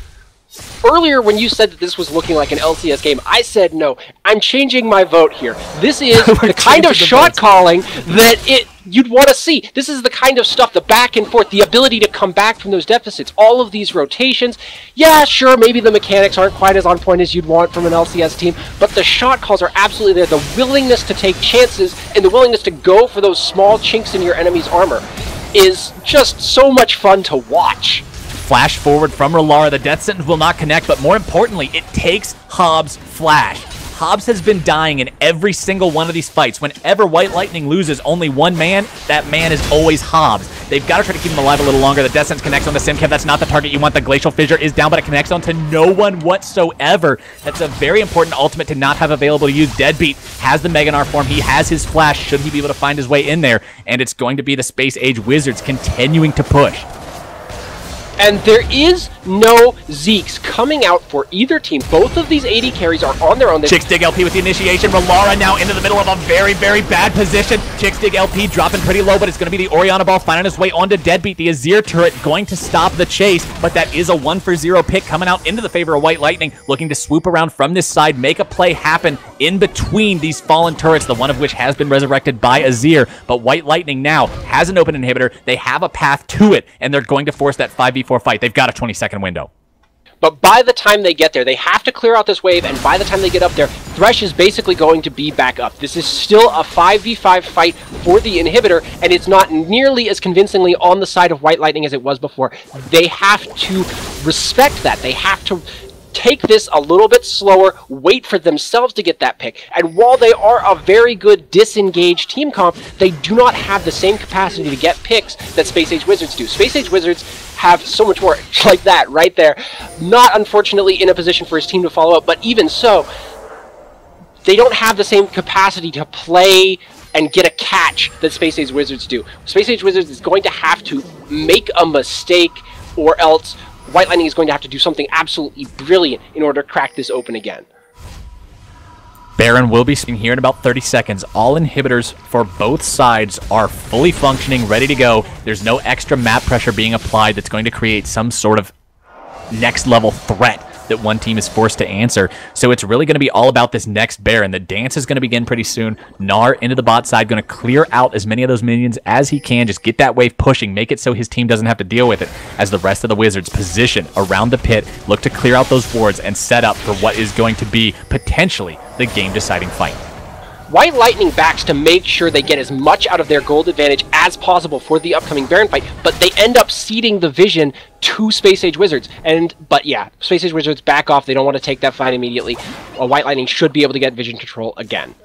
Earlier, when you said that this was looking like an LCS game, I said no. I'm changing my vote here. This is the kind of shot calling that you'd want to see. This is the kind of stuff, the back and forth, the ability to come back from those deficits, all of these rotations. Yeah, sure, maybe the mechanics aren't quite as on point as you'd want from an LCS team, but the shot calls are absolutely there. The willingness to take chances and the willingness to go for those small chinks in your enemy's armor is just so much fun to watch. Flash forward from Rolara. The Death Sentence will not connect, but more importantly, it takes Hobbs' flash. Hobbs has been dying in every single one of these fights. Whenever White Lightning loses only one man, that man is always Hobbs. They've got to try to keep him alive a little longer. The Death Sentence connects on the Simkev. That's not the target you want. The Glacial Fissure is down, but it connects onto no one whatsoever. That's a very important ultimate to not have available to use. Deadbeat has the Mega Gnar form. He has his flash, should he be able to find his way in there. And it's going to be the Space Age Wizards continuing to push. And there is no Zeeks coming out for either team. Both of these AD carries are on their own. Chickstig LP with the initiation. Rolara now into the middle of a very, very bad position. Chickstig LP dropping pretty low, but it's going to be the Orianna Ball finding its way onto Deadbeat. The Azir turret going to stop the chase, but that is a 1-for-0 pick coming out into the favor of White Lightning, looking to swoop around from this side, make a play happen in between these fallen turrets, the one of which has been resurrected by Azir. But White Lightning now has an open inhibitor. They have a path to it, and they're going to force that 5v4 fight. They've got a 20-second window. But by the time they get there, they have to clear out this wave, and by the time they get up there, Thresh is basically going to be back up. This is still a 5v5 fight for the inhibitor, and it's not nearly as convincingly on the side of White Lightning as it was before. They have to respect that. They have to take this a little bit slower, wait for themselves to get that pick. And while they are a very good disengaged team comp, they do not have the same capacity to get picks that Space Age Wizards do. Space Age Wizards have so much more like that right there. Not, unfortunately, in a position for his team to follow up, but even so, they don't have the same capacity to play and get a catch that Space Age Wizards do. Space Age Wizards is going to have to make a mistake, or else White Lightning is going to have to do something absolutely brilliant in order to crack this open again. Baron will be seen here in about 30 seconds. All inhibitors for both sides are fully functioning, ready to go. There's no extra map pressure being applied that's going to create some sort of next level threat that one team is forced to answer. So it's really going to be all about this next Baron. The dance is going to begin pretty soon. Gnar into the bot side, going to clear out as many of those minions as he can. Just get that wave pushing, make it so his team doesn't have to deal with it, as the rest of the Wizards position around the pit, look to clear out those wards and set up for what is going to be potentially the game-deciding fight. White Lightning backs to make sure they get as much out of their gold advantage as possible for the upcoming Baron fight, but they end up ceding the vision to Space Age Wizards. But yeah, Space Age Wizards back off. They don't want to take that fight immediately. White Lightning should be able to get vision control again.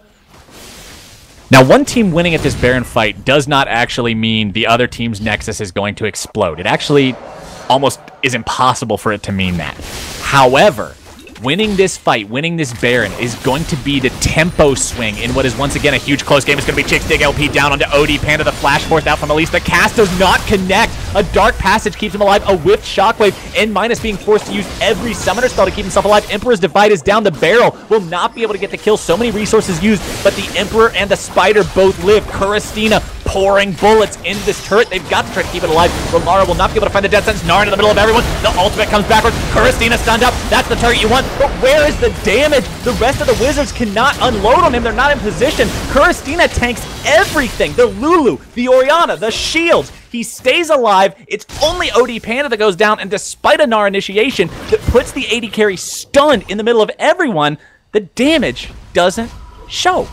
Now, one team winning at this Baron fight does not actually mean the other team's Nexus is going to explode. It actually almost is impossible for it to mean that. However, winning this fight, winning this Baron, is going to be the tempo swing in what is once again a huge close game. It's going to be Chickstig LP down onto OD. Panda, the flash force out from Elise. The cast does not connect. A Dark Passage keeps him alive. A Whiffed Shockwave. N- being forced to use every summoner spell to keep himself alive. Emperor's Divide is down. The Barrel will not be able to get the kill. So many resources used, but the Emperor and the Spider both live. Kuristina pouring bullets into this turret. They've got to try to keep it alive. Rolara will not be able to find the Death Sentence. Gnar in the middle of everyone. The ultimate comes backwards. Kuristina stunned up. That's the target you want. But where is the damage? The rest of the Wizards cannot unload on him. They're not in position. Kuristina tanks everything. The Lulu, the Orianna, the shields. He stays alive. It's only OD Panda that goes down, and despite a Gnar initiation that puts the AD carry stunned in the middle of everyone, the damage doesn't show.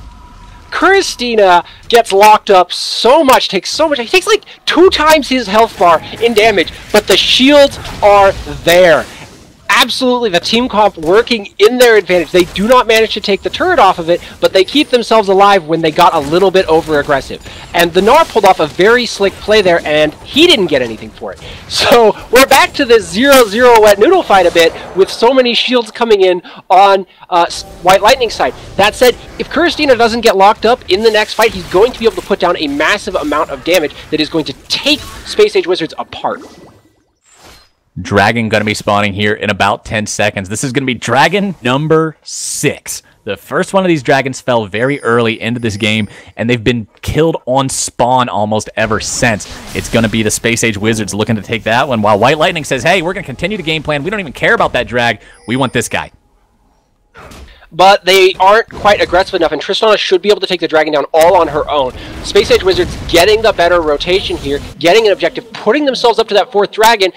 Kuristina gets locked up so much, takes so much. He takes like 2 times his health bar in damage, but the shields are there. absolutely the team comp working in their advantage. They do not manage to take the turret off of it, but they keep themselves alive when they got a little bit over-aggressive. And the Gnar pulled off a very slick play there, and he didn't get anything for it. So we're back to this 0-0 wet noodle fight a bit, with so many shields coming in on White Lightning's side. That said, if Kuristina doesn't get locked up in the next fight, he's going to be able to put down a massive amount of damage that is going to take Space Age Wizards apart. Dragon going to be spawning here in about 10 seconds. This is going to be Dragon number 6. The first one of these dragons fell very early into this game, and they've been killed on spawn almost ever since. It's going to be the Space Age Wizards looking to take that one, while White Lightning says, hey, we're going to continue the game plan. We don't even care about that drag. We want this guy. But they aren't quite aggressive enough, and Tristana should be able to take the dragon down all on her own. Space Age Wizards getting the better rotation here, getting an objective, putting themselves up to that 4th dragon.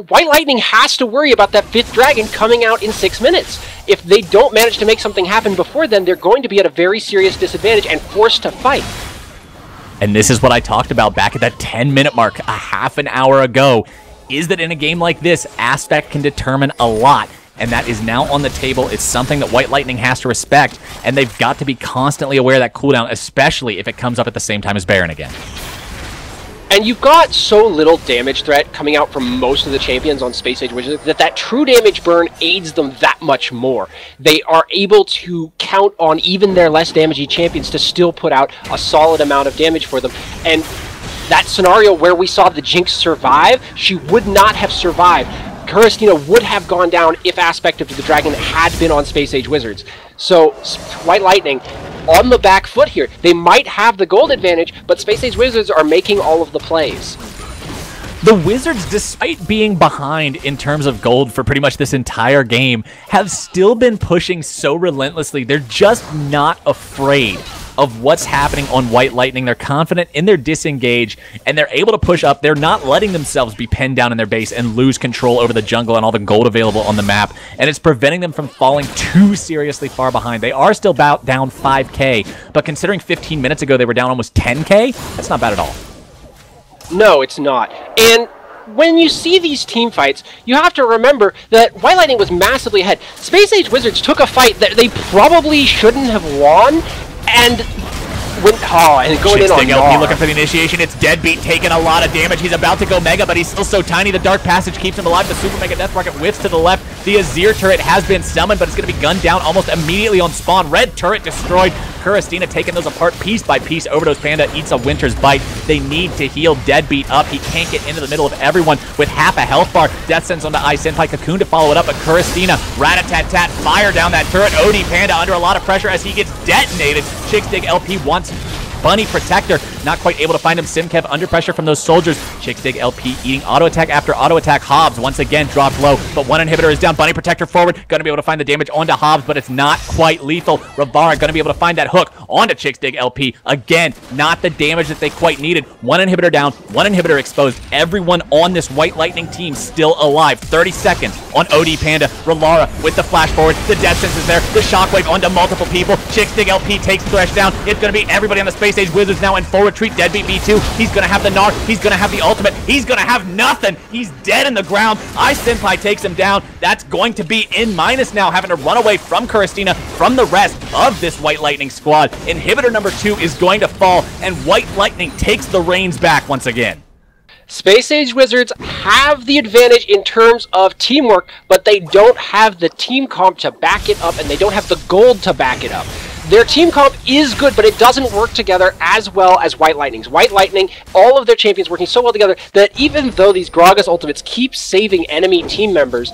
White Lightning has to worry about that 5th dragon coming out in 6 minutes. If they don't manage to make something happen before then, they're going to be at a very serious disadvantage and forced to fight. And this is what I talked about back at that 10-minute mark a half an hour ago, is that in a game like this, aspect can determine a lot. And that is now on the table. It's something that White Lightning has to respect, and they've got to be constantly aware of that cooldown, especially if it comes up at the same time as Baron again. And you've got so little damage threat coming out from most of the champions on Space Age Wizards that true damage burn aids them that much more. They are able to count on even their less damagey champions to still put out a solid amount of damage for them. And that scenario where we saw the Jinx survive, she would not have survived. Kuristina would have gone down if Aspect of the Dragon had been on Space Age Wizards. So, White Lightning on the back foot here. They might have the gold advantage, but Space Age Wizards are making all of the plays. The Wizards, despite being behind in terms of gold for pretty much this entire game, have still been pushing so relentlessly. They're just not afraid of what's happening on White Lightning. They're confident in their disengage, and they're able to push up. They're not letting themselves be pinned down in their base and lose control over the jungle and all the gold available on the map, and it's preventing them from falling too seriously far behind. They are still about down 5k, but considering 15 minutes ago they were down almost 10k, that's not bad at all. No, it's not. And when you see these team fights, you have to remember that White Lightning was massively ahead. Space Age Wizards took a fight that they probably shouldn't have won, and going in on LP looking for the initiation. It's Deadbeat taking a lot of damage. He's about to go Mega, but he's still so tiny. The Dark Passage keeps him alive. The Super Mega Death Rocket whiffs to the left. The Azir turret has been summoned, but it's going to be gunned down almost immediately on spawn. Red turret destroyed. Kuristina taking those apart piece by piece. Overdose Panda eats a Winter's Bite. They need to heal Deadbeat up. He can't get into the middle of everyone with half a health bar. Death sends onto Ice Senpai Cocoon to follow it up, but Kuristina, rat-a-tat-tat, fire down that turret. OD Panda under a lot of pressure as he gets detonated. Chixdig LP wants Bunny Protector, not quite able to find him. Simkev under pressure from those soldiers. Chixdig LP eating auto attack after auto attack. Hobbs once again dropped low, but one inhibitor is down. Bunny Protector forward, going to be able to find the damage onto Hobbs, but it's not quite lethal. Ravara going to be able to find that hook onto Chixdig LP. Again, not the damage that they quite needed. One inhibitor down, one inhibitor exposed. Everyone on this White Lightning team still alive. 30 seconds on OD Panda. Relara with the flash forward. The Death Sense is there. The Shockwave onto multiple people. Chixdig LP takes Thresh down. It's going to be everybody on the Space Age Wizards now in full retreat. Deadbeat B2. He's going to have the Gnar. He's going to have the ultimate. He's going to have nothing. He's dead in the ground. Ice Senpai takes him down. That's going to be in minus now, having to run away from Kuristina, from the rest of this White Lightning squad. Inhibitor number 2 is going to fall, and White Lightning takes the reins back once again. Space Age Wizards have the advantage in terms of teamwork, but they don't have the team comp to back it up, and they don't have the gold to back it up. Their team comp is good, but it doesn't work together as well as White Lightning's. White Lightning, all of their champions working so well together that even though these Gragas ultimates keep saving enemy team members,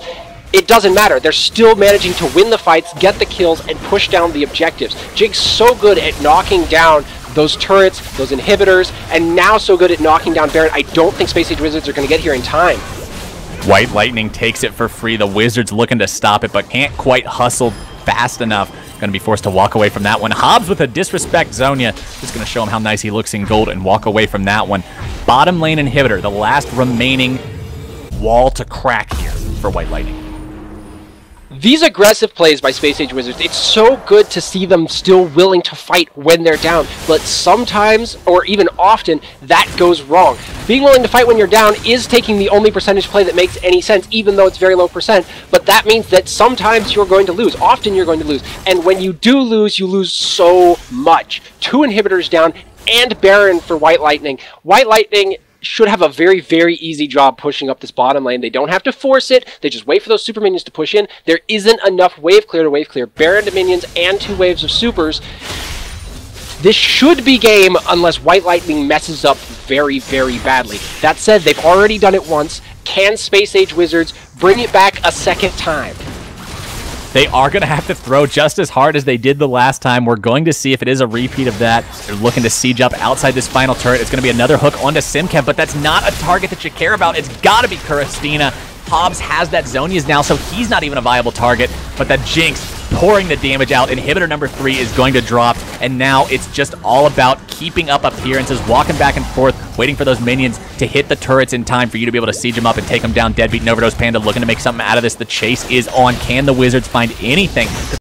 it doesn't matter. They're still managing to win the fights, get the kills, and push down the objectives. Jig's so good at knocking down those turrets, those inhibitors, and now so good at knocking down Baron. I don't think Space Age Wizards are going to get here in time. White Lightning takes it for free. The Wizards looking to stop it, but can't quite hustle fast enough. Going to be forced to walk away from that one. Hobbs with a disrespect Zonia. Just going to show him how nice he looks in gold and walk away from that one. Bottom lane inhibitor, the last remaining wall to crack here for White Lightning. These aggressive plays by Space Age Wizards, it's so good to see them still willing to fight when they're down, but sometimes, or even often, that goes wrong. Being willing to fight when you're down is taking the only percentage play that makes any sense, even though it's very low percent, but that means that sometimes you're going to lose. Often you're going to lose, and when you do lose, you lose so much. 2 inhibitors down, and Baron for White Lightning. White Lightning should have a very, very easy job pushing up this bottom lane. They don't have to force it. They just wait for those super minions to push in. There isn't enough wave clear to wave clear Baron to minions and 2 waves of supers. This should be game unless White Lightning messes up very, very badly. That said, they've already done it once. Can Space Age Wizards bring it back a second time? They are going to have to throw just as hard as they did the last time. We're going to see if it is a repeat of that. They're looking to siege up outside this final turret. It's going to be another hook onto Simkev, but that's not a target that you care about. It's got to be Kuristina. Hobbs has that Zonias now, so he's not even a viable target, but that Jinx pouring the damage out. Inhibitor number 3 is going to drop, and now it's just all about keeping up appearances, walking back and forth, waiting for those minions to hit the turrets in time for you to be able to siege them up and take them down. Deadbeat and Overdose Panda looking to make something out of this. The chase is on. Can the Wizards find anything